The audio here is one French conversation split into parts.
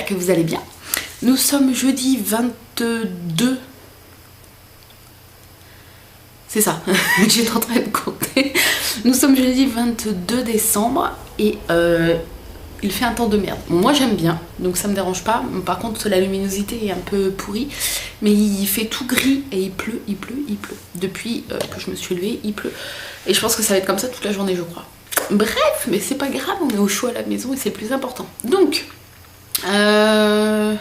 que vous allez bien. Nous sommes jeudi 22. C'est ça, j'étais en train de compter. Nous sommes jeudi 22 décembre et il fait un temps de merde. Moi j'aime bien, donc ça me dérange pas. Par contre la luminosité est un peu pourrie. Mais il fait tout gris et il pleut. Depuis que je me suis levée, il pleut. Et je pense que ça va être comme ça toute la journée, je crois. Bref, mais c'est pas grave, on est au chaud à la maison et c'est le plus important. Donc, ben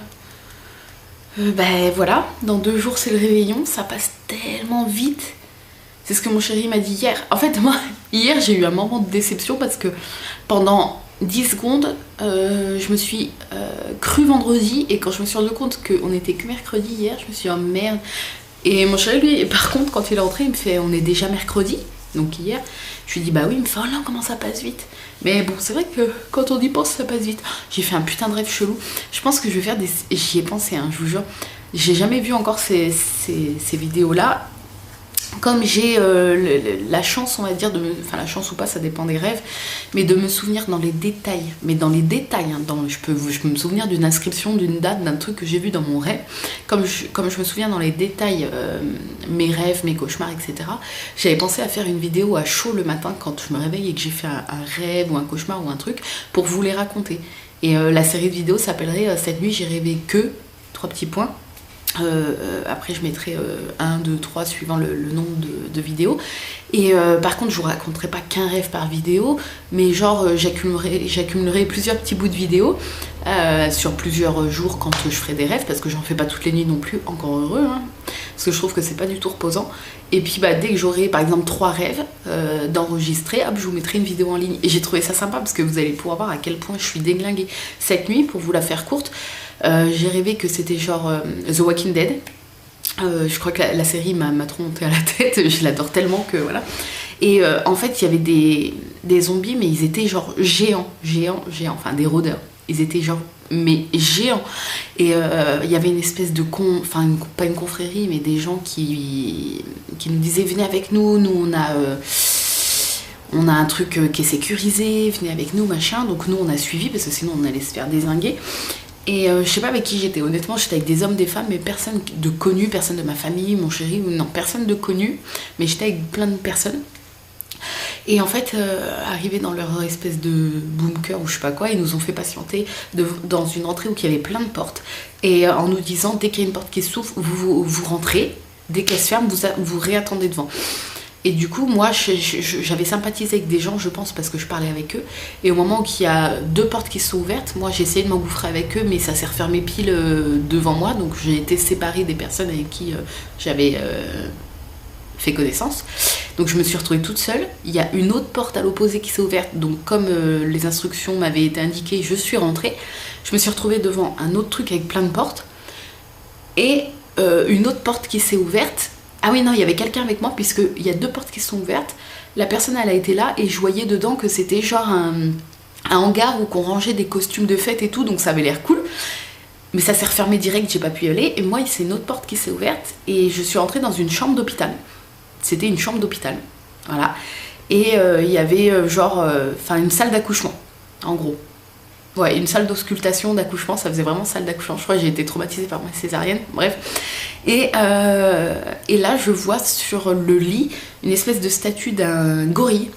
voilà, dans 2 jours c'est le réveillon, ça passe tellement vite. C'est ce que mon chéri m'a dit hier. En fait, moi, hier j'ai eu un moment de déception parce que pendant 10 secondes, je me suis cru vendredi et quand je me suis rendu compte qu'on était que mercredi hier, je me suis dit oh merde. Et mon chéri lui, par contre, quand il est rentré, il me fait on est déjà mercredi. Donc hier, je lui dis bah oui, il me fait oh non, comment ça passe vite. Mais bon, c'est vrai que quand on y pense, ça passe vite. J'ai fait un putain de rêve chelou. Je pense que je vais faire des... J'y ai pensé, hein, je vous jure. J'ai jamais vu encore ces vidéos-là. Comme j'ai la chance, on va dire, enfin la chance ou pas, ça dépend des rêves, mais de me souvenir dans les détails. Mais dans les détails, hein, je peux me souvenir d'une inscription, d'une date, d'un truc que j'ai vu dans mon rêve. Comme je me souviens dans les détails, mes rêves, mes cauchemars, etc. J'avais pensé à faire une vidéo à chaud le matin quand je me réveille et que j'ai fait un rêve ou un cauchemar ou un truc pour vous les raconter. Et la série de vidéos s'appellerait Cette nuit j'ai rêvé que... 3 petits points. Après je mettrai 1, 2, 3 suivant le nombre de vidéos et par contre je vous raconterai pas qu'un rêve par vidéo mais genre j'accumulerai plusieurs petits bouts de vidéos sur plusieurs jours quand je ferai des rêves parce que j'en fais pas toutes les nuits non plus, encore heureux hein, parce que je trouve que c'est pas du tout reposant et puis bah, dès que j'aurai par exemple 3 rêves d'enregistrer, hop je vous mettrai une vidéo en ligne et j'ai trouvé ça sympa parce que vous allez pouvoir voir à quel point je suis déglinguée cette nuit. Pour vous la faire courte, j'ai rêvé que c'était genre The Walking Dead. Je crois que la série m'a trop monté à la tête, je l'adore tellement que voilà. Et en fait, il y avait des zombies, mais ils étaient genre géants, enfin des rôdeurs. Ils étaient genre, mais géants. Et il y avait une espèce de pas une confrérie, mais des gens qui nous disaient venez avec nous, on a un truc qui est sécurisé, venez avec nous, machin. Donc nous on a suivi parce que sinon on allait se faire dézinguer. Et je sais pas avec qui j'étais, honnêtement j'étais avec des hommes, des femmes, mais personne de connu, personne de ma famille, mon chéri, non, personne de connu, mais j'étais avec plein de personnes. Et en fait, arrivés dans leur espèce de bunker ou je sais pas quoi, ils nous ont fait patienter dans une entrée où il y avait plein de portes. Et en nous disant, dès qu'il y a une porte qui s'ouvre, vous rentrez, dès qu'elle se ferme, vous réattendez devant. Et du coup, moi, j'avais sympathisé avec des gens, je pense, parce que je parlais avec eux. Et au moment où il y a 2 portes qui se sont ouvertes, moi, j'ai essayé de m'engouffrer avec eux, mais ça s'est refermé pile devant moi. Donc, j'ai été séparée des personnes avec qui j'avais fait connaissance. Donc, je me suis retrouvée toute seule. Il y a une autre porte à l'opposé qui s'est ouverte. Donc, comme les instructions m'avaient été indiquées, je suis rentrée. Je me suis retrouvée devant un autre truc avec plein de portes. Et une autre porte qui s'est ouverte. Ah oui, non, il y avait quelqu'un avec moi, puisqu'il y a 2 portes qui sont ouvertes. La personne, elle a été là, et je voyais dedans que c'était genre un hangar où qu'on rangeait des costumes de fête et tout, donc ça avait l'air cool. Mais ça s'est refermé direct, j'ai pas pu y aller. Et moi, c'est une autre porte qui s'est ouverte, et je suis rentrée dans une chambre d'hôpital. C'était une chambre d'hôpital, voilà. Et il y avait une salle d'accouchement, en gros. Ouais, une salle d'auscultation, d'accouchement, ça faisait vraiment salle d'accouchement. Je crois que j'ai été traumatisée par ma césarienne, bref. Et là, je vois sur le lit une espèce de statue d'un gorille.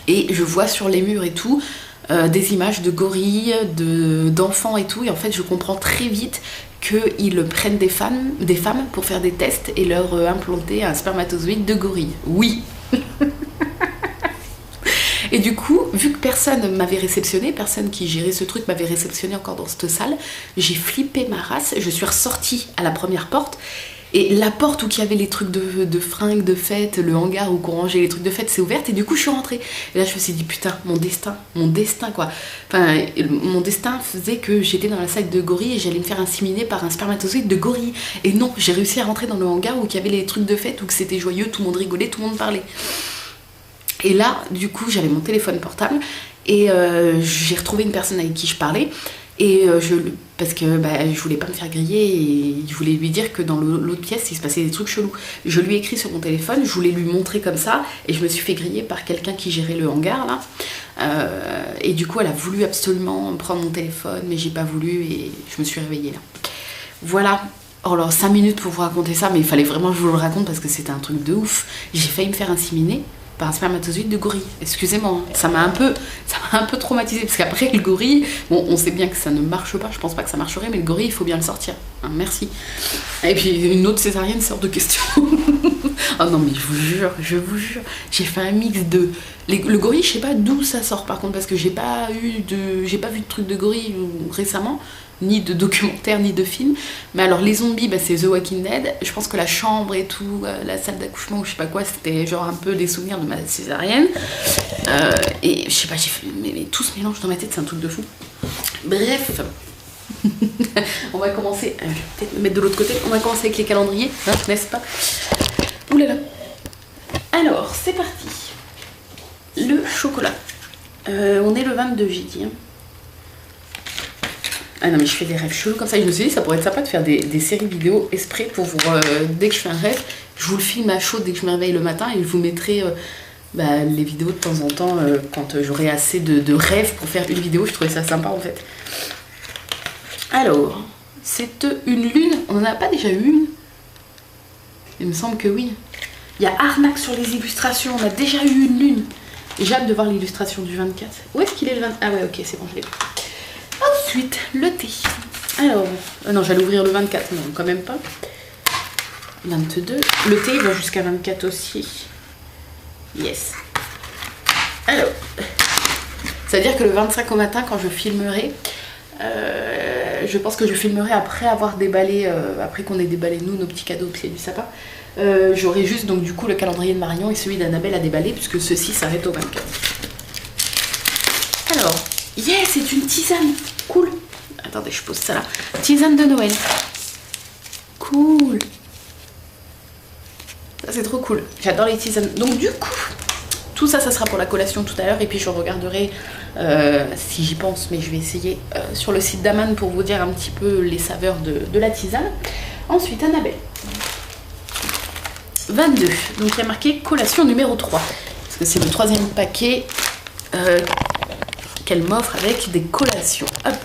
Et je vois sur les murs et tout des images de gorilles, d'enfants et tout. Et en fait, je comprends très vite qu'ils prennent des femmes pour faire des tests et leur implanter un spermatozoïde de gorille. Oui. Et du coup, vu que personne m'avait réceptionné, personne qui gérait ce truc m'avait réceptionné encore dans cette salle, j'ai flippé ma race, je suis ressortie à la première porte, et la porte où il y avait les trucs de fringues de fête, le hangar où qu'on rangeait les trucs de fête, s'est ouverte, et du coup je suis rentrée. Et là je me suis dit putain, mon destin quoi. Enfin, mon destin faisait que j'étais dans la salle de gorille et j'allais me faire inséminer par un spermatozoïde de gorille. Et non, j'ai réussi à rentrer dans le hangar où il y avait les trucs de fête, où c'était joyeux, tout le monde rigolait, tout le monde parlait. Et là, du coup, j'avais mon téléphone portable et j'ai retrouvé une personne avec qui je parlais. Et parce que je voulais pas me faire griller et je voulais lui dire que dans l'autre pièce il se passait des trucs chelous. Je lui ai écrit sur mon téléphone, je voulais lui montrer comme ça et je me suis fait griller par quelqu'un qui gérait le hangar là. Et du coup elle a voulu absolument prendre mon téléphone, mais j'ai pas voulu et je me suis réveillée là. Voilà. Alors 5 minutes pour vous raconter ça, mais il fallait vraiment que je vous le raconte parce que c'était un truc de ouf. J'ai failli me faire inséminer par un spermatozoïde de gorille. Excusez-moi, hein. Ça m'a un peu traumatisée parce qu'après le gorille, bon, on sait bien que ça ne marche pas, je pense pas que ça marcherait, mais le gorille il faut bien le sortir. Hein, merci. Et puis une autre césarienne sort de question. Oh non mais je vous jure, j'ai fait un mix de le gorille, je sais pas d'où ça sort par contre parce que j'ai pas vu de truc de gorille récemment, ni de documentaire ni de film. Mais alors les zombies, bah, c'est The Walking Dead. Je pense que la chambre et tout, la salle d'accouchement ou je sais pas quoi, c'était genre un peu des souvenirs de ma césarienne. Et je sais pas, j'ai fait mais tout se mélange dans ma tête, c'est un truc de fou. Bref. On va commencer, je vais peut-être me mettre de l'autre côté, on va commencer avec les calendriers, hein, n'est-ce pas? Oulala. Alors, c'est parti. Le chocolat. On est le 22, j'ai dit. Hein. Ah non mais je fais des rêves chelous comme ça. Et je me suis dit ça pourrait être sympa de faire des séries vidéo exprès pour vous... dès que je fais un rêve, je vous le filme à chaud dès que je me réveille le matin et je vous mettrai les vidéos de temps en temps quand j'aurai assez de rêves pour faire une vidéo. Je trouvais ça sympa en fait. Alors, c'est une lune. On n'en a pas déjà eu une? Il me semble que oui. Il y a arnaque sur les illustrations. On a déjà eu une lune. J'ai hâte de voir l'illustration du 24. Où est-ce qu'il est le 24? Ah ouais, ok, c'est bon, je l'ai vu. Ensuite, le thé. Alors, non, j'allais ouvrir le 24, non, quand même pas. 22. Le thé, il va jusqu'à 24 aussi. Yes. Alors, c'est-à-dire que le 25 au matin, quand je filmerai, je pense que je filmerai après avoir déballé, après qu'on ait déballé nous nos petits cadeaux au pied du sapin. J'aurai juste donc du coup le calendrier de Marion et celui d'Annabelle à déballer puisque ceci s'arrête au 24. Alors, yeah, c'est une tisane. Cool. Attendez, je pose ça là. Tisane de Noël. Cool. Ça c'est trop cool. J'adore les tisanes. Donc du coup, tout ça, ça sera pour la collation tout à l'heure. Et puis je regarderai, si j'y pense, mais je vais essayer, sur le site d'Aman pour vous dire un petit peu les saveurs de la tisane. Ensuite, Annabelle. 22. Donc il y a marqué collation numéro 3. Parce que c'est le 3e paquet qu'elle m'offre avec des collations. Hop.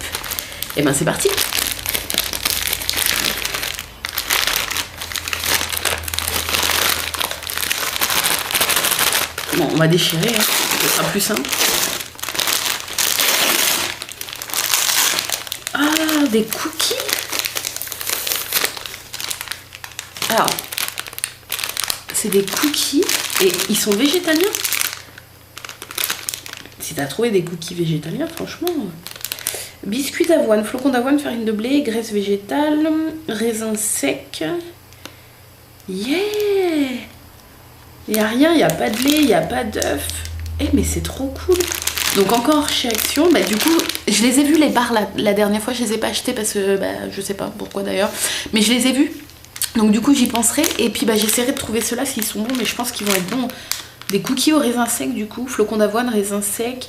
Et ben c'est parti. Bon, on va déchirer, hein. Ce sera plus simple. Ah, des cookies. Alors, c'est des cookies et ils sont végétaliens. Si t'as trouvé des cookies végétaliens, franchement. Biscuits d'avoine, flocons d'avoine, farine de blé, graisse végétale, raisin sec. Yeah! Il n'y a rien, il n'y a pas de lait, il n'y a pas d'œuf. Eh mais c'est trop cool. Donc encore chez Action, bah du coup, je les ai vus les barres la dernière fois, je les ai pas achetés parce que je sais pas pourquoi d'ailleurs, mais je les ai vus. Donc du coup j'y penserai et puis j'essaierai de trouver ceux-là s'ils sont bons, mais je pense qu'ils vont être bons. Des cookies au raisin sec du coup, flocons d'avoine, raisin sec,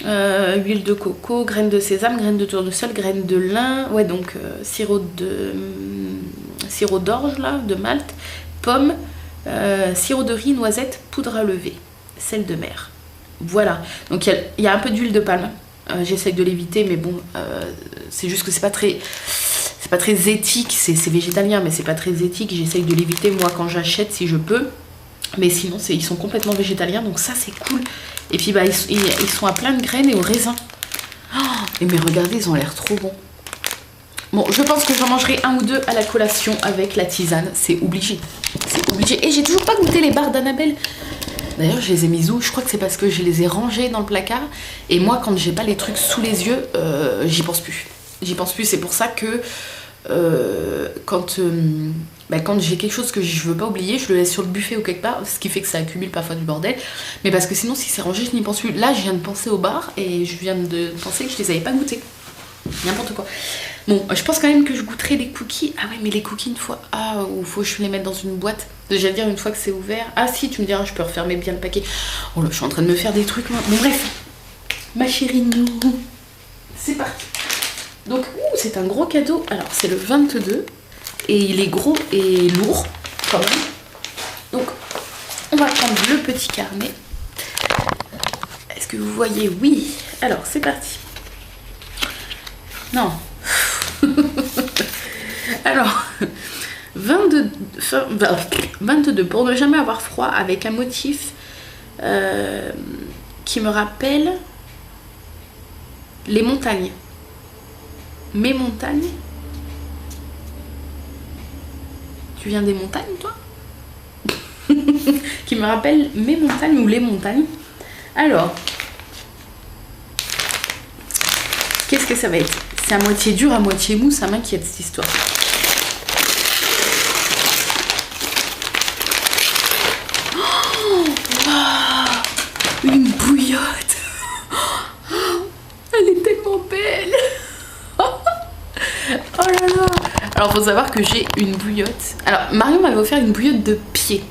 huile de coco, graines de sésame, graines de tournesol, graines de lin, ouais donc sirop d'orge là, de malt, pommes, sirop de riz, noisette, poudre à lever, sel de mer. Voilà, donc il y a un peu d'huile de palme, j'essaye de l'éviter mais bon, c'est juste que c'est pas très éthique, c'est végétalien mais c'est pas très éthique, j'essaye de l'éviter moi quand j'achète si je peux. Mais sinon, ils sont complètement végétaliens, donc ça c'est cool. Et puis ils sont à plein de graines et au raisin. Oh, et mais regardez, ils ont l'air trop bons. Bon, je pense que j'en mangerai un ou deux à la collation avec la tisane, c'est obligé. C'est obligé. Et j'ai toujours pas goûté les barres d'Annabelle. D'ailleurs, je les ai mises où? Je crois que c'est parce que je les ai rangées dans le placard. Et moi, quand j'ai pas les trucs sous les yeux, j'y pense plus. J'y pense plus, c'est pour ça que... quand j'ai quelque chose que je veux pas oublier, je le laisse sur le buffet ou quelque part, ce qui fait que ça accumule parfois du bordel, mais parce que sinon si c'est rangé je n'y pense plus. Là je viens de penser aux bars et je viens de penser que je les avais pas goûtés, n'importe quoi. Bon, je pense quand même que je goûterai les cookies. Ah ouais, mais les cookies une fois, ou faut que je les mette dans une boîte, déjà dire une fois que c'est ouvert. Ah si, tu me diras, je peux refermer bien le paquet. Oh là, je suis en train de me faire des trucs là. Bon bref, ma chérie, nous, c'est parti. Donc, c'est un gros cadeau. Alors, c'est le 22. Et il est gros et lourd, quand même. Donc, on va prendre le petit carnet. Est-ce que vous voyez? Oui. Alors, c'est parti. Non. Alors, 22 pour ne jamais avoir froid, avec un motif qui me rappelle les montagnes. Mes montagnes. Tu viens des montagnes, toi? Qui me rappelle mes montagnes ou les montagnes. Alors, qu'est-ce que ça va être? C'est à moitié dur, à moitié mou, ça m'inquiète cette histoire. Oh, wow, une bouillotte. Elle est tellement belle. Oh là là. Alors faut savoir que j'ai une bouillotte. Alors Marion m'avait offert une bouillotte de pied.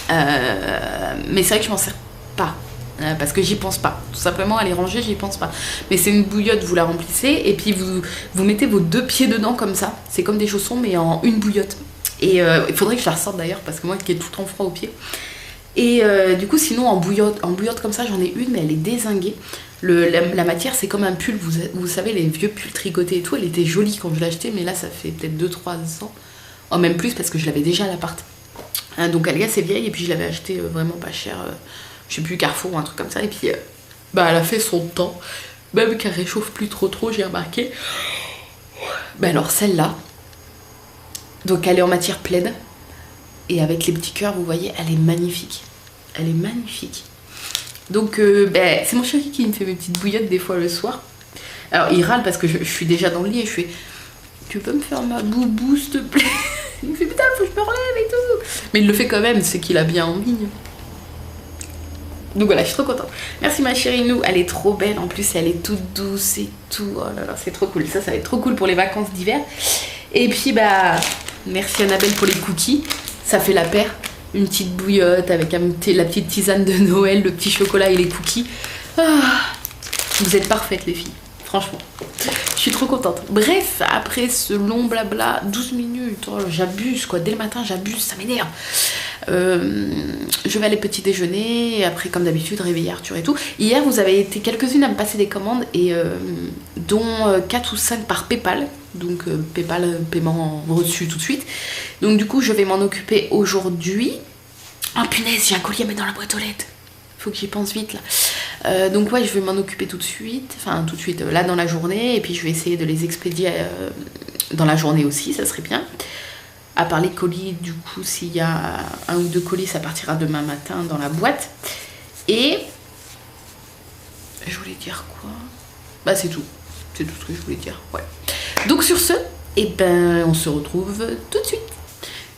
Mais c'est vrai que je m'en sers pas. Parce que j'y pense pas. Tout simplement, elle est rangée, j'y pense pas. Mais c'est une bouillotte, vous la remplissez et puis vous mettez vos 2 pieds dedans comme ça. C'est comme des chaussons mais en une bouillotte. Et il faudrait que je la ressorte d'ailleurs parce que moi qui ai tout en froid aux pieds. Et du coup sinon en bouillotte comme ça j'en ai une mais elle est dézinguée. La matière c'est comme un pull, vous savez les vieux pulls tricotés et tout, elle était jolie quand je l'ai achetée mais là ça fait peut-être 2-3 ans. Oh même plus parce que je l'avais déjà à l'appart. Donc elle est assez vieille et puis je l'avais achetée vraiment pas cher, je sais plus Carrefour ou un truc comme ça et puis bah elle a fait son temps, même qu'elle réchauffe plus trop j'ai remarqué. Bah alors celle-là, donc elle est en matière plaide. Et avec les petits cœurs, vous voyez, elle est magnifique. Elle est magnifique. Donc, c'est mon chéri qui me fait mes petites bouillottes des fois le soir. Alors, il râle parce que je suis déjà dans le lit et je fais « Tu peux me faire ma boubou, s'il te plaît ?» Il me fait « Putain, faut que je me relève et tout !» Mais il le fait quand même, c'est qu'il a bien envie. Donc voilà, je suis trop contente. Merci ma chérie Nou, elle est trop belle. En plus, elle est toute douce et tout. Oh là là, c'est trop cool. Ça va être trop cool pour les vacances d'hiver. Et puis, merci Annabelle pour les cookies. Ça fait la paire, une petite bouillotte avec la petite tisane de Noël, le petit chocolat et les cookies. Vous êtes parfaites les filles, franchement. Je suis trop contente. Bref, après ce long blabla, 12 minutes, j'abuse quoi, dès le matin j'abuse, ça m'énerve. Je vais aller petit déjeuner, et après comme d'habitude réveiller Arthur et tout. Hier vous avez été quelques-unes à me passer des commandes et dont 4 ou 5 par Paypal. Donc Paypal, paiement reçu tout de suite. Donc du coup je vais m'en occuper aujourd'hui. Oh punaise, j'ai un colis à mettre dans la boîte aux lettres. Faut que j'y pense vite là. Donc ouais, je vais m'en occuper tout de suite. Enfin tout de suite, là dans la journée. Et puis je vais essayer de les expédier dans la journée aussi, ça serait bien. À part les colis, du coup s'il y a 1 ou 2 colis, ça partira demain matin dans la boîte. Et je voulais dire quoi? Bah c'est tout. C'est tout ce que je voulais dire, ouais. Donc sur ce, on se retrouve tout de suite.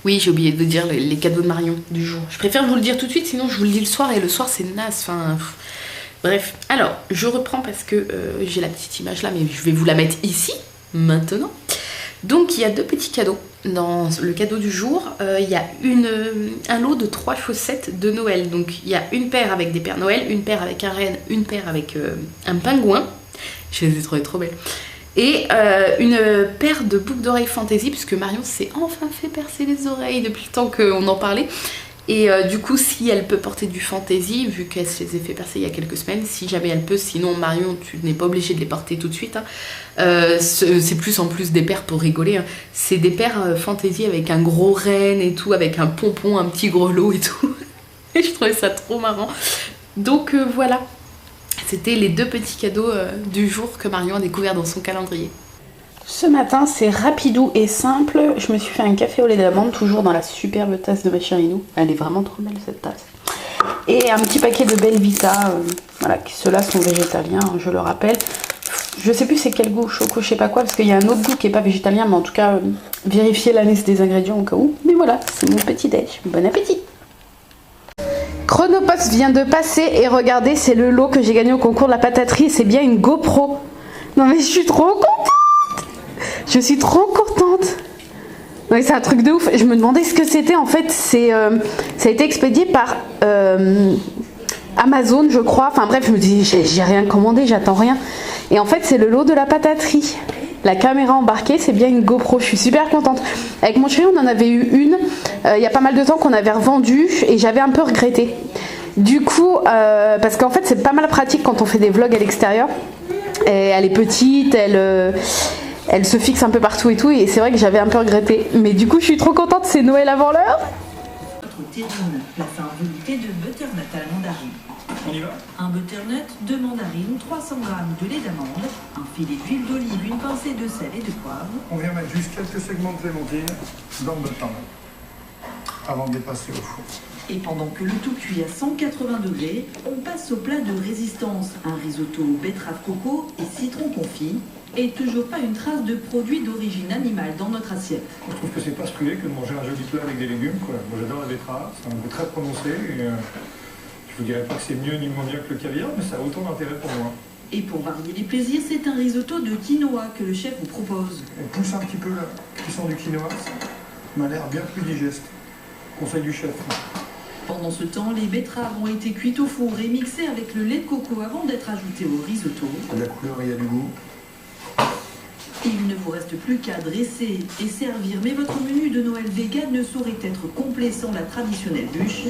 Oui, j'ai oublié de vous dire les cadeaux de Marion du jour. Je préfère vous le dire tout de suite, sinon je vous le dis le soir et le soir c'est naze. Enfin, bref, alors je reprends parce que j'ai la petite image là, mais je vais vous la mettre ici, maintenant. Donc il y a 2 petits cadeaux. Dans le cadeau du jour, il y a un lot de 3 chaussettes de Noël. Donc il y a une paire avec des Pères Noël, une paire avec un renne, une paire avec un pingouin. Je les ai trouvées trop belles. Et une paire de boucles d'oreilles fantaisie, puisque Marion s'est enfin fait percer les oreilles depuis le temps qu'on en parlait. Et du coup, si elle peut porter du fantaisie, vu qu'elle se les a fait percer il y a quelques semaines, si jamais elle peut, sinon Marion, tu n'es pas obligée de les porter tout de suite. Hein. C'est plus en plus des paires pour rigoler. Hein. C'est des paires fantaisie avec un gros renne et tout, avec un pompon, un petit grelot et tout. Et je trouvais ça trop marrant. Donc voilà. C'était les 2 petits cadeaux du jour que Marion a découvert dans son calendrier. Ce matin, c'est rapidou et simple. Je me suis fait un café au lait d'amande, toujours dans la superbe tasse de ma chérie Nou. Elle est vraiment trop belle cette tasse. Et un petit paquet de Belvita. Voilà, ceux-là sont végétaliens, je le rappelle. Je sais plus c'est quel goût, choco, je sais pas quoi, parce qu'il y a un autre goût qui est pas végétalien, mais en tout cas, vérifiez la liste des ingrédients au cas où. Mais voilà, c'est mon petit déj. Bon appétit! Chronopost vient de passer et regardez, c'est le lot que j'ai gagné au concours de la pataterie. C'est bien une GoPro. Non mais je suis trop contente. Je suis trop contente. Ouais, c'est un truc de ouf. Je me demandais ce que c'était. En fait, ça a été expédié par Amazon, je crois. Enfin bref, je me dis, j'ai rien commandé, j'attends rien. Et en fait, c'est le lot de la pataterie. La caméra embarquée, c'est bien une GoPro. Je suis super contente. Avec mon chéri, on en avait eu une il y a pas mal de temps qu'on avait revendue et j'avais un peu regretté. Du coup, parce qu'en fait c'est pas mal pratique quand on fait des vlogs à l'extérieur. Et elle est petite, elle se fixe un peu partout et tout, et c'est vrai que j'avais un peu regretté. Mais du coup je suis trop contente, c'est Noël avant l'heure. Notre terrine, place à un velouté de butternut à la mandarine. On y va? Un butternut, 2 mandarines, 300 g de lait d'amande, un filet d'huile d'olive, une pincée de sel et de poivre. On vient mettre juste quelques segments de clémentine dans le butternut avant de les passer au four. Et pendant que le tout cuit à 180 degrés, on passe au plat de résistance. Un risotto betterave coco et citron confit. Et toujours pas une trace de produit d'origine animale dans notre assiette. Je trouve que c'est pas stylé que de manger un joli plat avec des légumes, quoi. Moi j'adore la betterave, c'est un goût très prononcé. Et, je vous dirais pas que c'est mieux ni moins bien que le caviar, mais ça a autant d'intérêt pour moi. Et pour varier les plaisirs, c'est un risotto de quinoa que le chef vous propose. On pousse un petit peu la cuisson du quinoa, ça m'a l'air bien plus digeste. Conseil du chef. Pendant ce temps, les betteraves ont été cuites au four et mixées avec le lait de coco avant d'être ajoutées au risotto. Il y a de la couleur et il y a du goût. Il ne vous reste plus qu'à dresser et servir, mais votre menu de Noël vegan ne saurait être complet sans la traditionnelle bûche.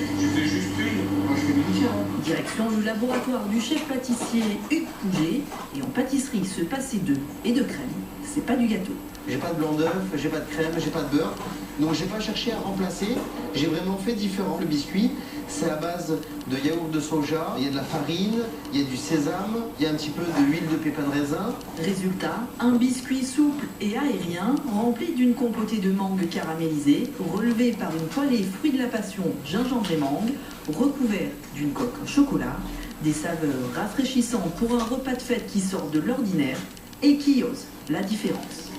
Direction le laboratoire du chef pâtissier Hugues Pouget, et en pâtisserie, se passer d'œufs et de crème, c'est pas du gâteau. J'ai pas de blanc d'œuf, j'ai pas de crème, j'ai pas de beurre. Donc j'ai pas cherché à remplacer, j'ai vraiment fait différent. Le biscuit, c'est à base de yaourt de soja, il y a de la farine, il y a du sésame, il y a un petit peu d'huile de pépins de raisin. Résultat, un biscuit souple et aérien, rempli d'une compotée de mangue caramélisée, relevé par une poêlée fruits de la passion, gingembre et mangue, recouvert d'une coque en chocolat, des saveurs rafraîchissantes pour un repas de fête qui sort de l'ordinaire et qui ose la différence.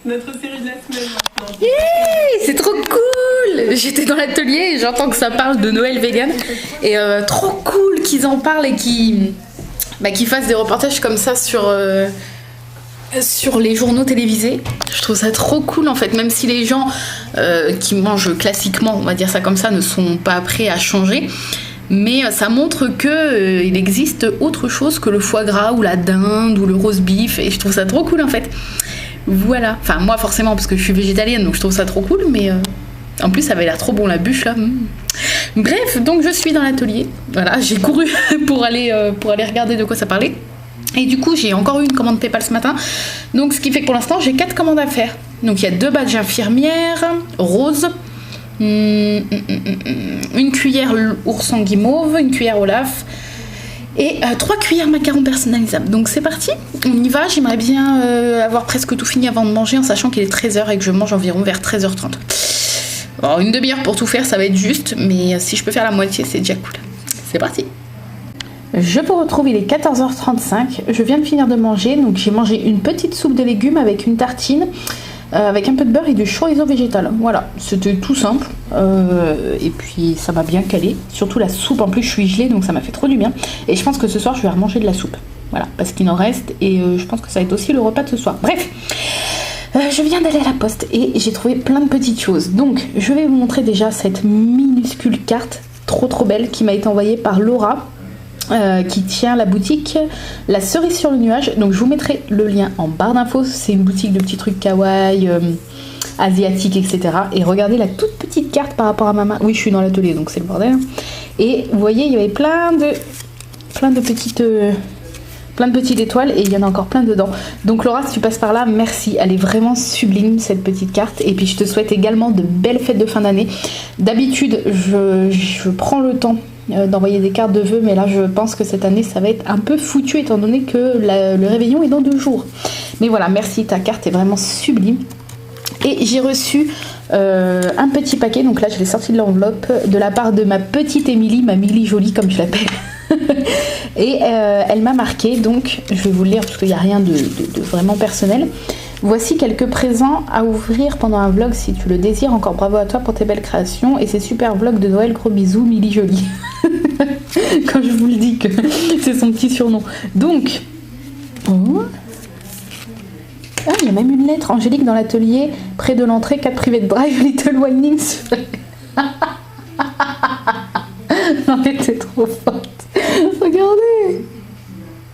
Notre série de la semaine maintenant. C'est trop cool. J'étais dans l'atelier et j'entends que ça parle de Noël vegan. Et trop cool qu'ils en parlent et qu'ils fassent des reportages comme ça sur les journaux télévisés. Je trouve ça trop cool en fait. Même si les gens qui mangent classiquement, on va dire ça comme ça, ne sont pas prêts à changer. Mais ça montre qu'il existe autre chose que le foie gras ou la dinde ou le roast beef. Et je trouve ça trop cool en fait. Voilà, enfin moi forcément parce que je suis végétalienne donc je trouve ça trop cool, mais en plus ça avait l'air trop bon la bûche là. Bref, donc je suis dans l'atelier, voilà, j'ai couru pour aller regarder de quoi ça parlait. Et du coup j'ai encore eu une commande PayPal ce matin, donc ce qui fait que pour l'instant j'ai 4 commandes à faire. Donc il y a 2 badges infirmières, rose, une cuillère ourson guimauve, une cuillère Olaf, et 3 cuillères macarons personnalisables. Donc c'est parti, on y va. J'aimerais bien avoir presque tout fini avant de manger en sachant qu'il est 13h et que je mange environ vers 13h30. Alors une demi-heure pour tout faire ça va être juste, mais si je peux faire la moitié c'est déjà cool. C'est parti. Je vous retrouve, il est 14h35, je viens de finir de manger, donc j'ai mangé une petite soupe de légumes avec une tartine, avec un peu de beurre et du chorizo végétal. Voilà, c'était tout simple, et puis ça m'a bien calé, surtout la soupe, en plus je suis gelée donc ça m'a fait trop du bien, et je pense que ce soir je vais remanger de la soupe, voilà, parce qu'il en reste, et je pense que ça va être aussi le repas de ce soir. Bref, je viens d'aller à la poste et j'ai trouvé plein de petites choses, donc je vais vous montrer déjà cette minuscule carte, trop belle, qui m'a été envoyée par Laura, qui tient la boutique La Cerise sur le Nuage. Donc je vous mettrai le lien en barre d'infos. C'est une boutique de petits trucs kawaii, asiatiques, etc. Et regardez la toute petite carte par rapport à ma main. Oui, je suis dans l'atelier donc c'est le bordel. Et vous voyez, il y avait plein de petites étoiles et il y en a encore plein dedans. Donc Laura, si tu passes par là, merci. Elle est vraiment sublime cette petite carte. Et puis je te souhaite également de belles fêtes de fin d'année. D'habitude, je prends le temps d'envoyer des cartes de vœux, mais là je pense que cette année ça va être un peu foutu étant donné que le réveillon est dans 2 jours. Mais voilà, merci, ta carte est vraiment sublime. Et j'ai reçu un petit paquet, donc là je l'ai sorti de l'enveloppe, de la part de ma petite Émilie, ma Millie jolie comme je l'appelle. Et elle m'a marqué, donc je vais vous le lire parce qu'il n'y a rien de vraiment personnel. Voici quelques présents à ouvrir pendant un vlog si tu le désires. Encore bravo à toi pour tes belles créations et ces super vlogs de Noël. Gros bisous, Millie Jolie. Quand je vous le dis que c'est son petit surnom. Donc, ah, il y a même une lettre. Angélique dans l'atelier, près de l'entrée, 4 private drive, Little Windings. Non, mais t'es trop forte. Regardez.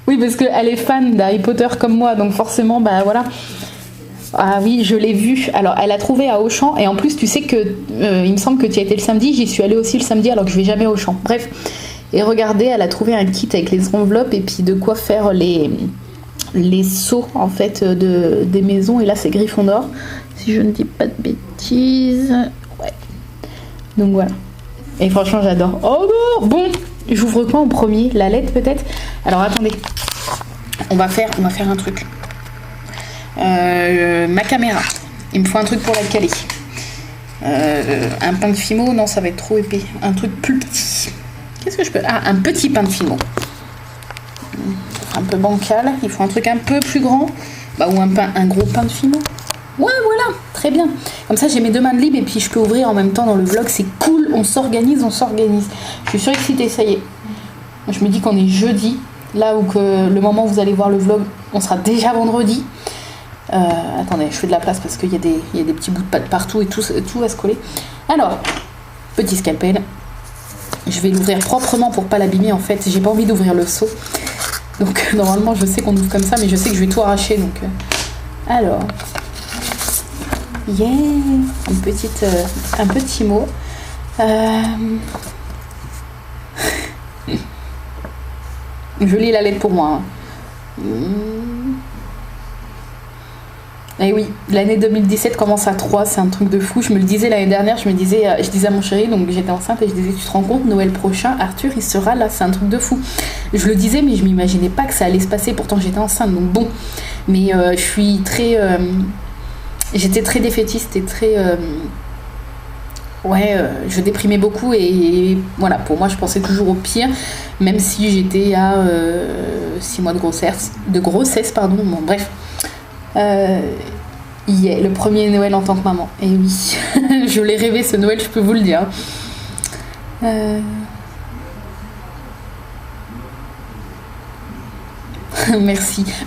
Oui, parce qu'elle est fan d'Harry Potter comme moi, donc forcément, bah voilà. Ah oui, je l'ai vue. Alors, elle a trouvé à Auchan. Et en plus, tu sais que, il me semble que tu y as été le samedi. J'y suis allée aussi le samedi alors que je vais jamais à Auchan. Bref. Et regardez, elle a trouvé un kit avec les enveloppes et puis de quoi faire les seaux, en fait, des maisons. Et là, c'est Gryffondor. Si je ne dis pas de bêtises. Ouais. Donc voilà. Et franchement, j'adore. Oh non! Bon, j'ouvre quoi en premier? La lettre, peut-être? Alors, attendez. On va faire un truc. Ma caméra, il me faut un truc pour la caler. Un pain de Fimo, non, ça va être trop épais. Un truc plus petit. Qu'est-ce que je peux... Ah, un petit pain de Fimo. Un peu bancal. Il faut un truc un peu plus grand. Bah, ou un gros pain de Fimo. Ouais, voilà, très bien. Comme ça, j'ai mes 2 mains de libre et puis je peux ouvrir en même temps dans le vlog. C'est cool, on s'organise. Je suis surexcitée, ça y est. Je me dis qu'on est jeudi. Là où que le moment où vous allez voir le vlog, on sera déjà vendredi. Attendez, je fais de la place parce qu'il y a des petits bouts de pâte partout et tout va se coller. Alors, petit scalpel. Je vais l'ouvrir proprement pour pas l'abîmer en fait. J'ai pas envie d'ouvrir le seau. Donc normalement je sais qu'on ouvre comme ça, mais je sais que je vais tout arracher. Donc alors, yeah, un petit mot. Je lis la lettre pour moi. Et oui, l'année 2017 commence à 3, c'est un truc de fou. Je me le disais l'année dernière, je disais à mon chéri, donc j'étais enceinte et je disais, tu te rends compte, Noël prochain, Arthur il sera là, c'est un truc de fou. Je le disais, mais je m'imaginais pas que ça allait se passer, pourtant j'étais enceinte, donc bon. Mais je suis très... j'étais très défaitiste et très... je déprimais beaucoup et voilà, pour moi je pensais toujours au pire, même si j'étais à 6 mois de grossesse, bon bref. Le premier Noël en tant que maman. Et oui, je l'ai rêvé ce Noël, je peux vous le dire.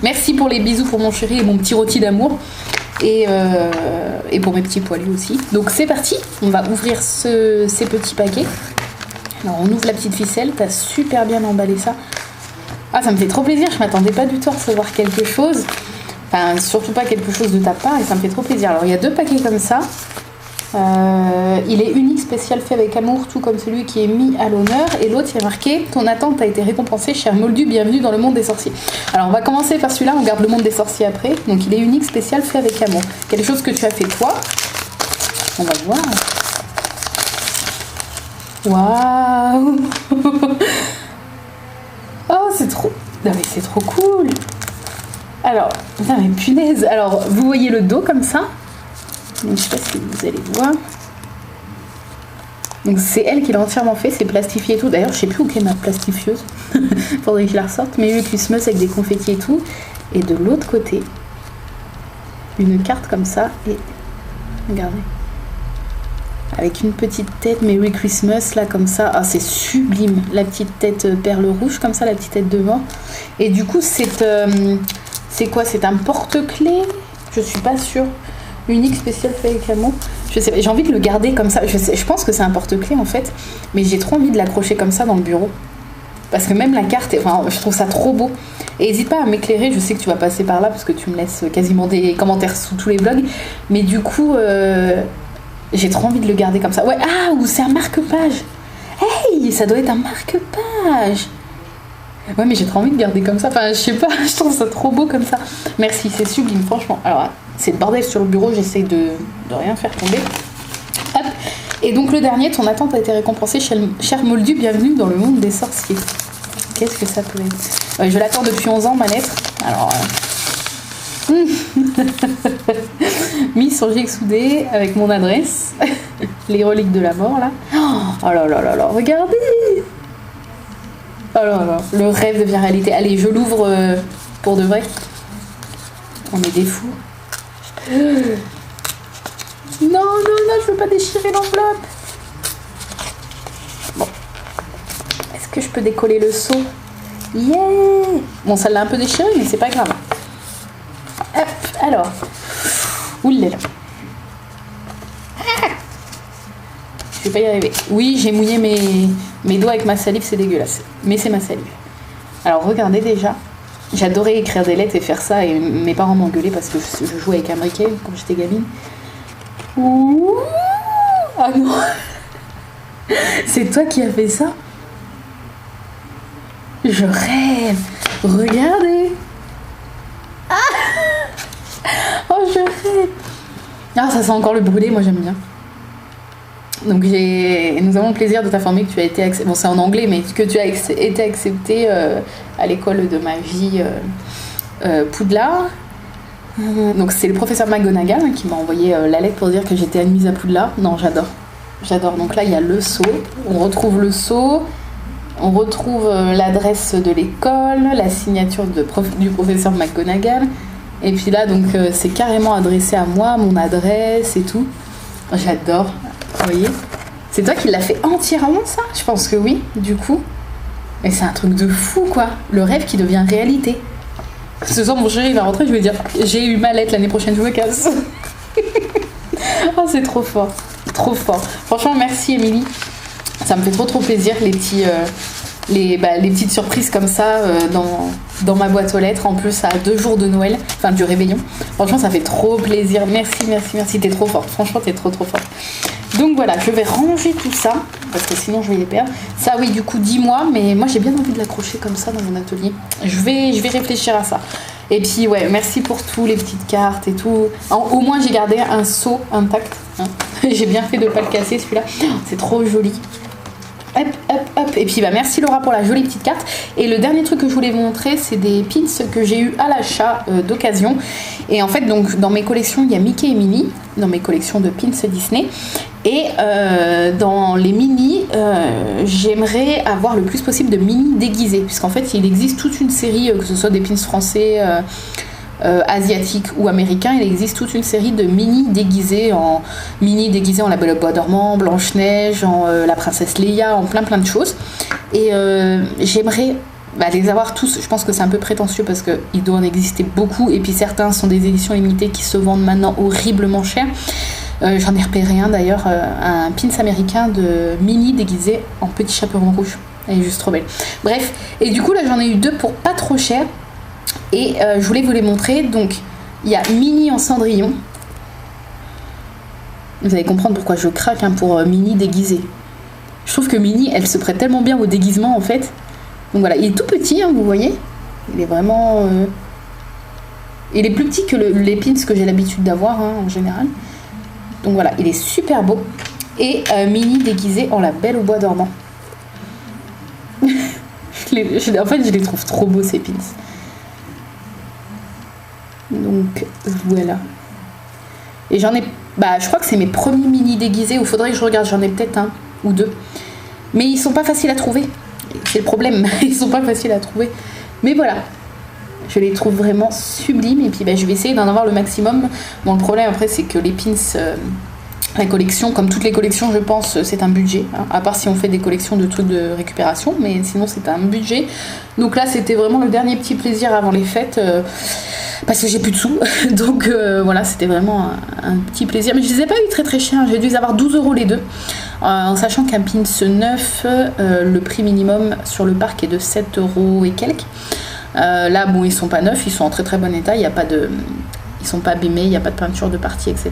Merci pour les bisous pour mon chéri et mon petit rôti d'amour. Et pour mes petits poilus aussi. Donc c'est parti, on va ouvrir ces petits paquets. Alors on ouvre la petite ficelle, t'as super bien emballé ça. Ah, ça me fait trop plaisir, je m'attendais pas du tout à recevoir quelque chose. Enfin, surtout pas quelque chose de ta part, et ça me fait trop plaisir. Alors il y a 2 paquets comme ça. Il est unique, spécial, fait avec amour, tout comme celui qui est mis à l'honneur. Et l'autre, il y a marqué: ton attente a été récompensée, cher Moldu, bienvenue dans le monde des sorciers. Alors on va commencer par celui-là, on garde le monde des sorciers après. Donc il est unique, spécial, fait avec amour. Quelque chose que tu as fait toi. On va voir. Waouh. Oh, c'est trop... Non mais c'est trop cool. Alors, putain mais punaise. Alors, vous voyez le dos comme ça. Donc, je sais pas si vous allez voir. Donc c'est elle qui l'a entièrement fait, c'est plastifié et tout. D'ailleurs, je sais plus où est ma plastifieuse. Faudrait que je la ressorte. Mais Christmas avec des confettis et tout. Et de l'autre côté, une carte comme ça. Et regardez. Avec une petite tête Merry Christmas là comme ça. Ah, c'est sublime. La petite tête perle rouge comme ça, la petite tête devant. Et du coup, c'est quoi? C'est un porte-clés? Je suis pas sûre. Unique, spécial, fait avec amour. Je sais pas, j'ai envie de le garder comme ça. Je pense que c'est un porte-clés en fait. Mais j'ai trop envie de l'accrocher comme ça dans le bureau. Parce que même la carte, enfin, je trouve ça trop beau. Et n'hésite pas à m'éclairer, je sais que tu vas passer par là parce que tu me laisses quasiment des commentaires sous tous les vlogs. Mais du coup, j'ai trop envie de le garder comme ça. Ouais, ah, ou c'est un marque-page. Hey, ça doit être un marque-page. Ouais, mais j'ai trop envie de garder comme ça. Enfin, je sais pas, je trouve ça trop beau comme ça. Merci, c'est sublime, franchement. Alors, c'est le bordel sur le bureau, j'essaie de rien faire tomber. Hop. Et donc, le dernier, ton attente a été récompensée, cher Moldu, bienvenue dans le monde des sorciers. Qu'est-ce que ça peut être? Je l'attends depuis 11 ans, ma lettre. Alors... Mis sur GXOD avec mon adresse. Les reliques de la mort, là. Oh là là là là, regardez! Oh là là, le rêve devient réalité. Allez, je l'ouvre pour de vrai. On est des fous. Non, non, non, je veux pas déchirer l'enveloppe. Bon. Est-ce que je peux décoller le seau? Yeah! Bon, ça l'a un peu déchiré, mais c'est pas grave. Hop, alors. Oulala. Je vais pas y arriver. Oui, j'ai mouillé mes doigts avec ma salive, c'est dégueulasse. Mais c'est ma salive. Alors, regardez déjà. J'adorais écrire des lettres et faire ça, et mes parents m'engueulaient parce que je jouais avec un briquet quand j'étais gamine. Ouh, ah non. C'est toi qui as fait ça? Je rêve. Regardez. Ah, oh, je rêve. Ah, ça sent encore le brûlé, moi j'aime bien. Donc nous avons le plaisir de t'informer que tu as été accepté, bon c'est en anglais, mais que tu as été accepté à l'école de magie Poudlard. Donc c'est le professeur McGonagall qui m'a envoyé la lettre pour dire que j'étais admise à Poudlard. Non, j'adore. Donc là il y a le sceau, on retrouve le sceau, on retrouve l'adresse de l'école, la signature du professeur McGonagall, et puis là donc c'est carrément adressé à moi, mon adresse et tout. J'adore. Vous voyez, c'est toi qui l'as fait entièrement ça? Je pense que oui, du coup. Mais c'est un truc de fou quoi, le rêve qui devient réalité. Ce soir mon chéri va rentrer, je vais dire j'ai eu ma lettre, l'année prochaine je me casse. Oh, c'est trop fort, trop fort. Franchement merci Émilie, ça me fait trop plaisir les petites surprises comme ça dans ma boîte aux lettres, en plus à 2 jours de Noël, enfin du réveillon. Franchement ça fait trop plaisir, merci, t'es trop forte, franchement t'es trop forte. Donc voilà, je vais ranger tout ça, parce que sinon je vais les perdre. Ça oui, du coup 10 mois, mais moi j'ai bien envie de l'accrocher comme ça dans mon atelier. Je vais réfléchir à ça. Et puis ouais, merci pour tout, les petites cartes et tout. Au moins j'ai gardé un seau intact. Hein. J'ai bien fait de pas le casser celui-là. C'est trop joli. Hop. Et puis merci Laura pour la jolie petite carte. Et le dernier truc que je voulais vous montrer, c'est des pins que j'ai eu à l'achat d'occasion. Et en fait, donc dans mes collections, il y a Mickey et Minnie, dans mes collections de pins Disney. Et dans les Minnie, j'aimerais avoir le plus possible de Minnie déguisés. Puisqu'en fait, il existe toute une série, que ce soit des pins français, asiatiques ou américains, il existe toute une série de Minnie déguisés en La Belle au Bois dormant, Blanche-Neige, en la princesse Leia, en plein de choses. Et j'aimerais les avoir tous. Je pense que c'est un peu prétentieux parce qu'il doit en exister beaucoup, et puis certains sont des éditions limitées qui se vendent maintenant horriblement cher. J'en ai repéré un d'ailleurs, un pins américain de Minnie déguisé en petit chaperon rouge. Elle est juste trop belle. Bref, et du coup là j'en ai eu 2 pour pas trop cher. Et je voulais vous les montrer. Donc il y a Minnie en Cendrillon. Vous allez comprendre pourquoi je craque pour Minnie déguisée. Je trouve que Minnie elle se prête tellement bien au déguisement en fait. Donc voilà, il est tout petit vous voyez. Il est vraiment il est plus petit que les pins que j'ai l'habitude d'avoir en général. Donc voilà, il est super beau. Et Minnie déguisée en La Belle au Bois dormant. En fait je les trouve trop beaux ces pins. Donc voilà. Et j'en ai, je crois que c'est mes premiers Minnie déguisés, ou faudrait que je regarde, j'en ai peut-être 1 ou 2. Mais ils sont pas faciles à trouver. C'est le problème, ils sont pas faciles à trouver. Mais voilà. Je les trouve vraiment sublimes, et puis je vais essayer d'en avoir le maximum. Bon, le problème après c'est que les pins, la collection, comme toutes les collections je pense, c'est un budget, à part si on fait des collections de trucs de récupération, mais sinon c'est un budget. Donc là c'était vraiment le dernier petit plaisir avant les fêtes, parce que j'ai plus de sous. Donc voilà, c'était vraiment un petit plaisir, mais je les ai pas eu très cher, j'ai dû les avoir 12 € les deux, en sachant qu'un pins neuf, le prix minimum sur le parc est de 7 € et quelques. Là bon, ils sont pas neufs, ils sont en très bon état, il y a pas de... ils sont pas abîmés, il n'y a pas de peinture de partie, etc.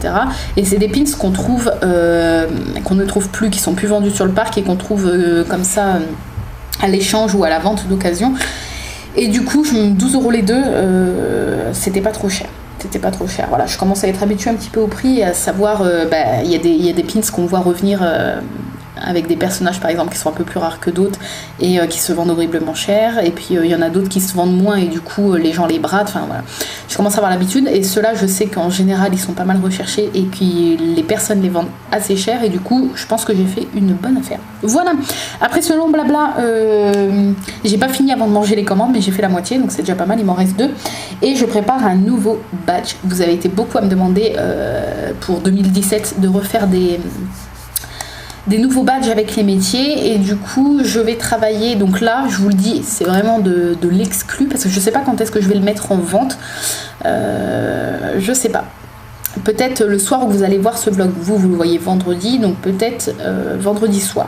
Et c'est des pins qu'on trouve, qu'on ne trouve plus, qui sont plus vendus sur le parc, et qu'on trouve comme ça à l'échange ou à la vente d'occasion. Et du coup 12 € les deux, c'était pas trop cher. Voilà, je commence à être habituée un petit peu au prix, et à savoir, il y a des pins qu'on voit revenir avec des personnages par exemple qui sont un peu plus rares que d'autres, et qui se vendent horriblement cher, et puis il y en a d'autres qui se vendent moins, et du coup les gens les bradent, enfin voilà. Je commence à avoir l'habitude, et ceux-là je sais qu'en général ils sont pas mal recherchés, et que les personnes les vendent assez cher, et du coup je pense que j'ai fait une bonne affaire. Voilà, après ce long blabla, j'ai pas fini avant de manger les commandes, mais j'ai fait la moitié, donc c'est déjà pas mal, il m'en reste 2, et je prépare un nouveau badge. Vous avez été beaucoup à me demander pour 2017 de refaire des nouveaux badges avec les métiers, et du coup je vais travailler, donc là je vous le dis c'est vraiment de l'exclu, parce que je sais pas quand est-ce que je vais le mettre en vente, je sais pas, peut-être le soir où vous allez voir ce vlog, vous le voyez vendredi, donc peut-être vendredi soir.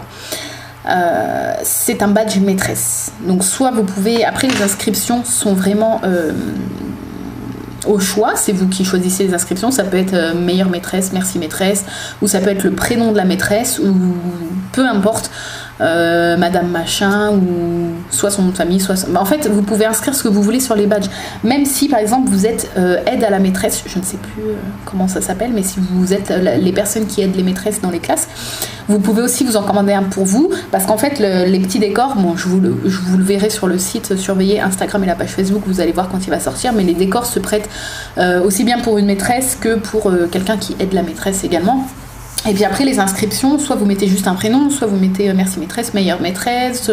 c'est un badge maîtresse. Donc soit vous pouvez, après les inscriptions sont vraiment au choix, c'est vous qui choisissez les inscriptions, ça peut être meilleure maîtresse, merci maîtresse, ou ça peut être le prénom de la maîtresse, ou peu importe, madame machin, ou soit son nom de famille, soit... En fait, vous pouvez inscrire ce que vous voulez sur les badges, même si par exemple vous êtes aide à la maîtresse, je ne sais plus comment ça s'appelle, mais si vous êtes les personnes qui aident les maîtresses dans les classes, vous pouvez aussi vous en commander un pour vous, parce qu'en fait les petits décors, bon je vous le verrai sur le site, surveillez Instagram et la page Facebook, vous allez voir quand il va sortir, mais les décors se prêtent aussi bien pour une maîtresse que pour quelqu'un qui aide la maîtresse également. Et puis après les inscriptions, soit vous mettez juste un prénom, soit vous mettez merci maîtresse, meilleure maîtresse,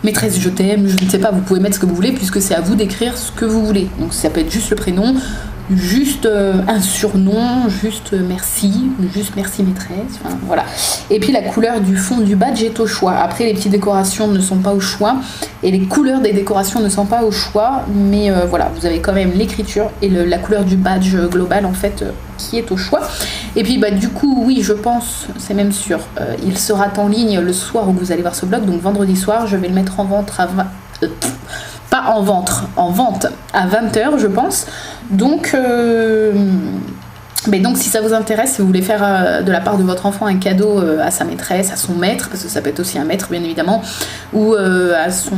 maîtresse je t'aime, je ne sais pas, vous pouvez mettre ce que vous voulez puisque c'est à vous d'écrire ce que vous voulez. Donc ça peut être juste le prénom, juste un surnom, juste merci maîtresse, enfin voilà. Et puis la couleur du fond du badge est au choix. Après les petites décorations ne sont pas au choix et les couleurs des décorations ne sont pas au choix, mais voilà, vous avez quand même l'écriture et la couleur du badge global en fait qui est au choix. Et puis bah du coup oui, je pense, c'est même sûr, il sera en ligne le soir où vous allez voir ce vlog, donc vendredi soir, je vais le mettre en vente en vente à 20h je pense. Donc mais donc si ça vous intéresse, si vous voulez faire de la part de votre enfant un cadeau à sa maîtresse, à son maître, parce que ça peut être aussi un maître bien évidemment, ou à son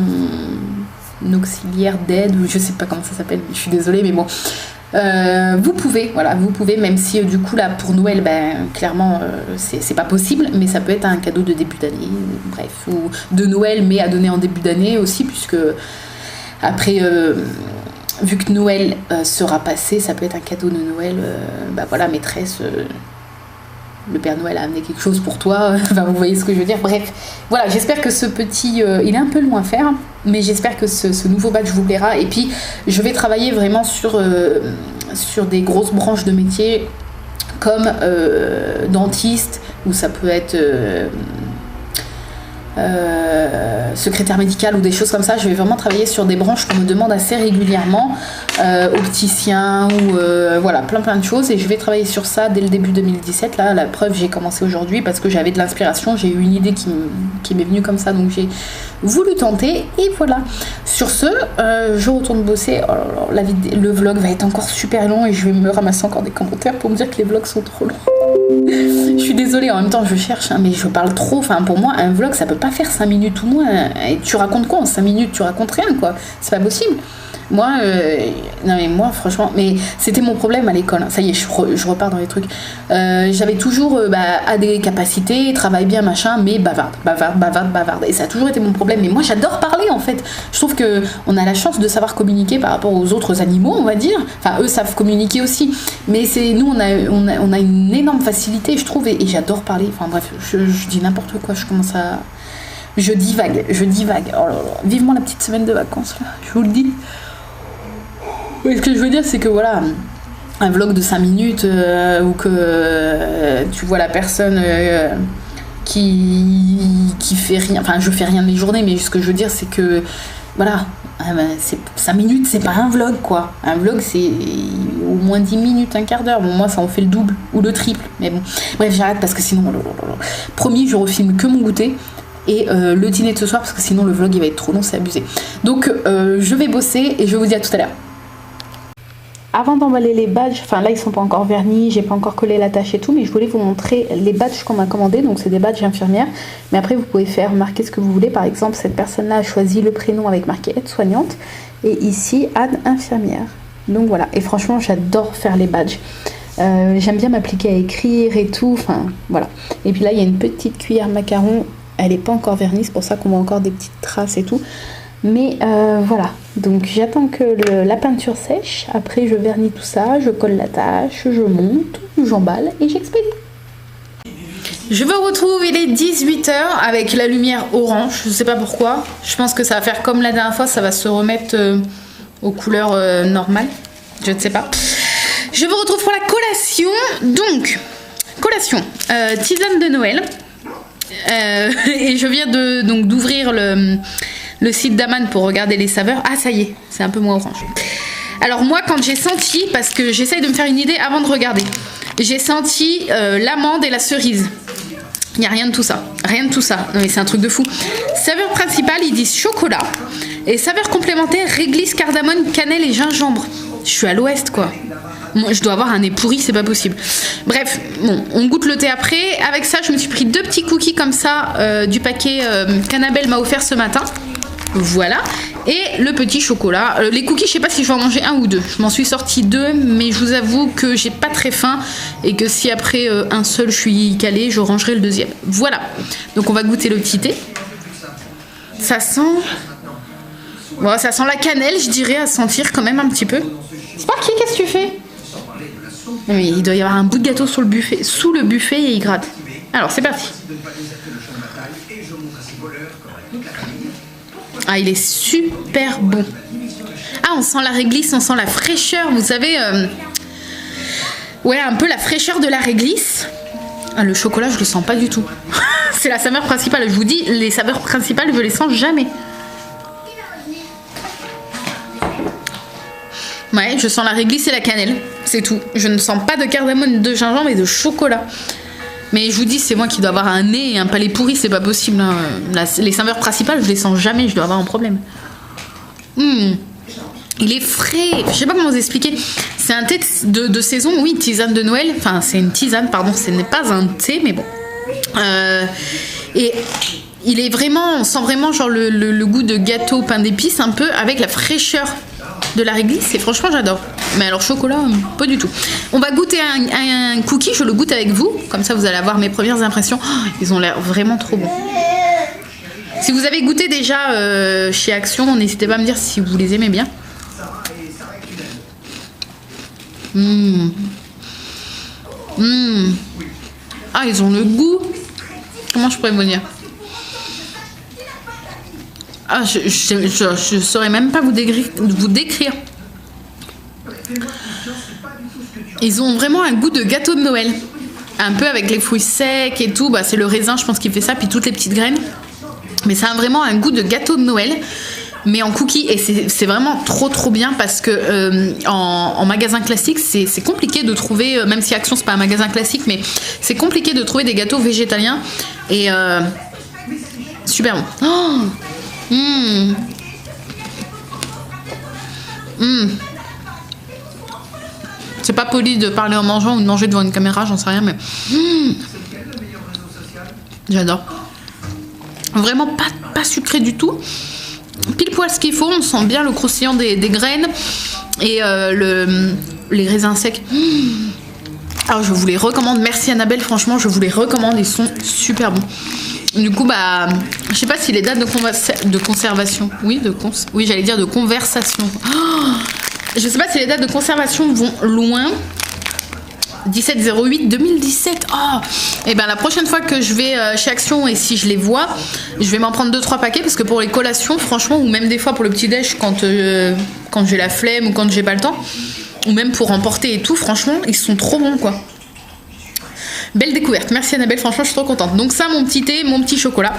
auxiliaire d'aide, ou je sais pas comment ça s'appelle, je suis désolée mais bon, vous pouvez, voilà, vous pouvez, même si du coup là pour Noël, ben clairement c'est pas possible, mais ça peut être un cadeau de début d'année, bref, ou de Noël mais à donner en début d'année aussi, puisque après vu que Noël sera passé, ça peut être un cadeau de Noël, bah voilà, maîtresse, le Père Noël a amené quelque chose pour toi, enfin vous voyez ce que je veux dire, bref, voilà, j'espère que ce petit, il est un peu long à faire, mais j'espère que ce nouveau badge vous plaira, et puis je vais travailler vraiment sur des grosses branches de métier, comme dentiste, ou ça peut être... secrétaire médical ou des choses comme ça. Je vais vraiment travailler sur des branches qu'on me demande assez régulièrement, opticien ou voilà, plein de choses, et je vais travailler sur ça dès le début 2017. Là, la preuve, j'ai commencé aujourd'hui parce que j'avais de l'inspiration, j'ai eu une idée qui m'est venue comme ça, donc j'ai voulu tenter, et voilà. Sur ce, je retourne bosser. Oh là là, le vlog va être encore super long et je vais me ramasser encore des commentaires pour me dire que les vlogs sont trop longs. Je suis désolée, en même temps je cherche, hein, mais je parle trop. Enfin, pour moi, un vlog ça peut pas faire 5 minutes ou moins. Et tu racontes quoi en 5 minutes? Tu racontes rien, quoi. C'est pas possible. Moi, non mais moi franchement, mais c'était mon problème à l'école, ça y est, je repars dans les trucs. J'avais toujours à des capacités, travaille bien machin, mais bavarde, et ça a toujours été mon problème. Mais moi j'adore parler en fait, je trouve que on a la chance de savoir communiquer par rapport aux autres animaux, on va dire, enfin eux savent communiquer aussi, mais c'est nous on a une énorme facilité je trouve, et j'adore parler, enfin bref, je dis n'importe quoi, je divague. Oh là là. Vivement la petite semaine de vacances là, je vous le dis. Oui, ce que je veux dire, c'est que voilà, un vlog de 5 minutes où que tu vois la personne qui fait rien, enfin je fais rien de mes journées, mais ce que je veux dire c'est que voilà, 5 minutes c'est pas un vlog quoi. Un vlog c'est au moins 10 minutes, un quart d'heure. Bon, moi ça en fait le double ou le triple, mais bon, bref, j'arrête parce que sinon, promis, je refilme que mon goûter. Et le dîner de ce soir, parce que sinon le vlog il va être trop long, c'est abusé. Donc je vais bosser et je vous dis à tout à l'heure. Avant d'emballer les badges, enfin là ils sont pas encore vernis, j'ai pas encore collé la tâche et tout, mais je voulais vous montrer les badges qu'on m'a commandés. Donc c'est des badges infirmières, mais après vous pouvez faire marquer ce que vous voulez. Par exemple, cette personne là a choisi le prénom avec marqué aide-soignante, et ici Anne infirmière. Donc voilà, et franchement j'adore faire les badges. J'aime bien m'appliquer à écrire et tout, enfin voilà. Et puis là il y a une petite cuillère macaron, elle est pas encore vernie, c'est pour ça qu'on voit encore des petites traces et tout. Mais voilà, donc j'attends que la peinture sèche, après je vernis tout ça, je colle la tâche, je monte, j'emballe et j'expédie. Je vous retrouve, il est 18h avec la lumière orange, je sais pas pourquoi, je pense que ça va faire comme la dernière fois, ça va se remettre aux couleurs normales, je ne sais pas. Je vous retrouve pour la collation, donc, collation, tisane de Noël, et je viens d'ouvrir le site d'Aman pour regarder les saveurs. Ah ça y est, c'est un peu moins orange. Alors moi quand j'ai senti, parce que j'essaye de me faire une idée avant de regarder, j'ai senti l'amande et la cerise. Il n'y a rien de tout ça. Rien de tout ça. Non mais c'est un truc de fou. Saveur principale, ils disent chocolat. Et saveur complémentaire, réglisse, cardamome, cannelle et gingembre. Je suis à l'ouest quoi. Moi, je dois avoir un nez pourri, c'est pas possible. Bref, bon, on goûte le thé après. Avec ça, je me suis pris 2 petits cookies comme ça du paquet qu'Annabelle m'a offert ce matin. Voilà. Et le petit chocolat. Les cookies, je sais pas si je vais en manger 1 ou 2. Je m'en suis sortie 2, mais je vous avoue que j'ai pas très faim. Et que si après un seul je suis calée, je rangerai le deuxième. Voilà. Donc on va goûter le petit thé. Ça sent... Bon, ça sent la cannelle, je dirais, à sentir quand même un petit peu. Sparky, qu'est-ce que tu fais? Mais il doit y avoir un bout de gâteau sur le buffet, sous le buffet et il gratte. Alors c'est parti. Ah, il est super bon. Ah, on sent la réglisse, on sent la fraîcheur, vous savez. Ouais, un peu la fraîcheur de la réglisse. Ah, le chocolat, je le sens pas du tout. C'est la saveur principale. Je vous dis, les saveurs principales, je les sens jamais. Ouais, je sens la réglisse et la cannelle, c'est tout. Je ne sens pas de cardamome, de gingembre et de chocolat. Mais je vous dis, c'est moi qui dois avoir un nez et un palais pourri, c'est pas possible. Hein. Les saveurs principales, je les sens jamais, je dois avoir un problème. Il est frais, je sais pas comment vous expliquer. C'est un thé de saison, oui, tisane de Noël. Enfin, c'est une tisane, pardon, ce n'est pas un thé, mais bon. Et il est vraiment, on sent vraiment genre le goût de gâteau pain d'épices un peu, avec la fraîcheur de la réglisse, et franchement j'adore. Mais alors chocolat, pas du tout. On va goûter un cookie, je le goûte avec vous, comme ça vous allez avoir mes premières impressions. Oh, ils ont l'air vraiment trop bons. Si vous avez goûté déjà chez Action, n'hésitez pas à me dire si vous les aimez bien. Ah, ils ont le goût. Comment je pourrais vous dire? Ah, je saurais même pas vous décrire. Ils ont vraiment un goût de gâteau de Noël. Un peu avec les fruits secs et tout. Bah, c'est le raisin, je pense, qui fait ça. Puis toutes les petites graines. Mais ça a vraiment un goût de gâteau de Noël. Mais en cookie. Et c'est vraiment trop bien. Parce que en magasin classique, c'est compliqué de trouver. Même si Action, c'est pas un magasin classique. Mais c'est compliqué de trouver des gâteaux végétaliens. Et super bon. Oh, c'est pas poli de parler en mangeant ou de manger devant une caméra, j'en sais rien, mais j'adore. Vraiment pas sucré du tout. Pile poil ce qu'il faut, on sent bien le croustillant des graines et les raisins secs. Alors je vous les recommande, merci Annabelle, franchement je vous les recommande, ils sont super bons. Du coup, bah, je sais pas si les dates de conservation, oui, j'allais dire de conversation. Oh, je sais pas si les dates de conservation vont loin. 17/08/2017. Oh, et ben la prochaine fois que je vais chez Action et si je les vois, je vais m'en prendre 2-3 paquets parce que pour les collations, franchement, ou même des fois pour le petit déj quand j'ai la flemme ou quand j'ai pas le temps, ou même pour emporter et tout, franchement, ils sont trop bons quoi. Belle découverte, merci Annabelle, franchement je suis trop contente. Donc ça, mon petit thé, mon petit chocolat.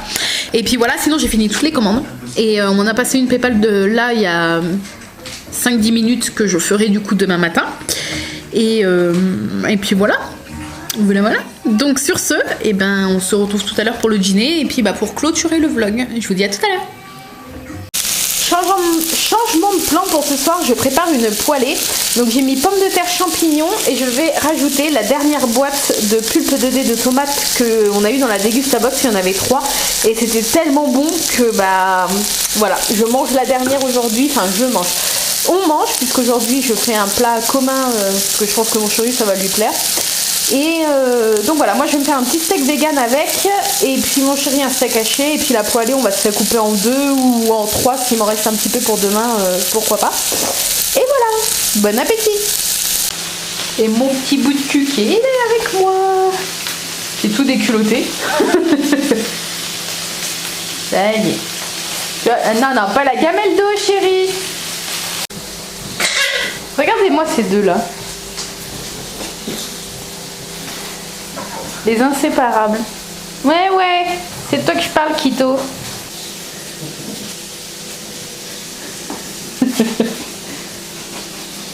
Et puis voilà, sinon j'ai fini toutes les commandes. Et on m'en a passé une PayPal de là il y a 5-10 minutes que je ferai du coup demain matin. Et puis voilà. Voilà. Donc sur ce, eh ben, on se retrouve tout à l'heure pour le dîner. Et puis bah, pour clôturer le vlog, je vous dis à tout à l'heure. Changement de plan pour ce soir, je prépare une poêlée. Donc j'ai mis pommes de terre, champignons et je vais rajouter la dernière boîte de pulpe 2D de tomates qu'on a eu dans la Dégustabox, il y en avait 3 et c'était tellement bon que bah voilà, je mange la dernière aujourd'hui, enfin on mange puisqu'aujourd'hui je fais un plat commun parce que je pense que mon chéri ça va lui plaire. Et donc voilà, moi je vais me faire un petit steak vegan avec, et puis mon chéri un steak haché, et puis la poêlée on va se la couper en 2 ou en 3 s'il m'en reste un petit peu pour demain, pourquoi pas. Et voilà, bon appétit. Et mon petit bout de cul qui est avec moi, qui est tout déculotté. Ça y est. Non, pas la gamelle d'eau chérie. Regardez-moi ces deux là. Les inséparables. Ouais, c'est de toi que je parle, Kito.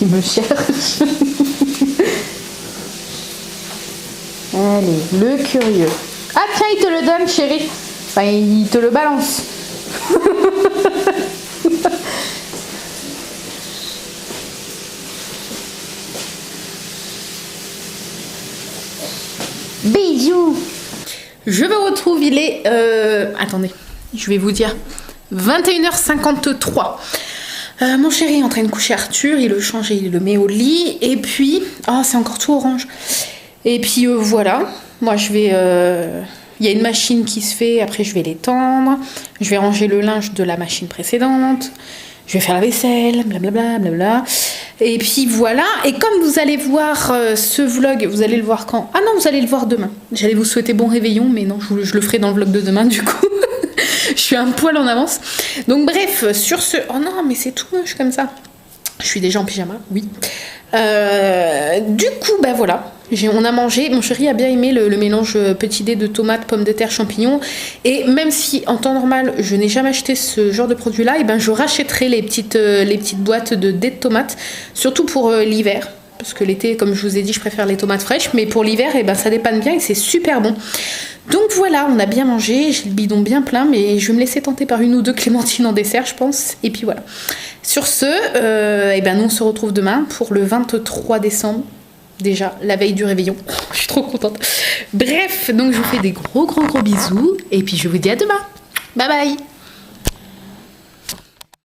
Il me cherche. Allez, le curieux. Ah tiens, il te le donne, chérie. Enfin, il te le balance. Bisous. Je me retrouve, il est... attendez, je vais vous dire. 21h53. Mon chéri est en train de coucher Arthur, il le change et il le met au lit. Et puis... Oh, c'est encore tout orange. Et puis voilà. Moi, je vais... Il y a une machine qui se fait, après je vais l'étendre. Je vais ranger le linge de la machine précédente. Je vais faire la vaisselle, blablabla, blabla. Et puis voilà. Et comme vous allez voir ce vlog, vous allez le voir quand? Ah non, vous allez le voir demain. J'allais vous souhaiter bon réveillon, mais non, je le ferai dans le vlog de demain du coup. Je suis un poil en avance. Donc bref, sur ce... Oh non, mais c'est tout moche comme ça. Je suis déjà en pyjama, oui. Du coup, bah voilà. On a mangé. Mon chéri a bien aimé le mélange petit dé de tomates, pommes de terre, champignons. Et même si en temps normal, je n'ai jamais acheté ce genre de produit-là, et ben je rachèterai les petites boîtes de dés de tomates, surtout pour l'hiver. Parce que l'été, comme je vous ai dit, je préfère les tomates fraîches. Mais pour l'hiver, eh ben, ça dépanne bien et c'est super bon. Donc voilà, on a bien mangé. J'ai le bidon bien plein. Mais je vais me laisser tenter par une ou deux clémentines en dessert, je pense. Et puis voilà. Sur ce, eh ben, nous on se retrouve demain pour le 23 décembre. Déjà, la veille du réveillon. Je suis trop contente. Bref, donc je vous fais des gros bisous. Et puis je vous dis à demain. Bye bye.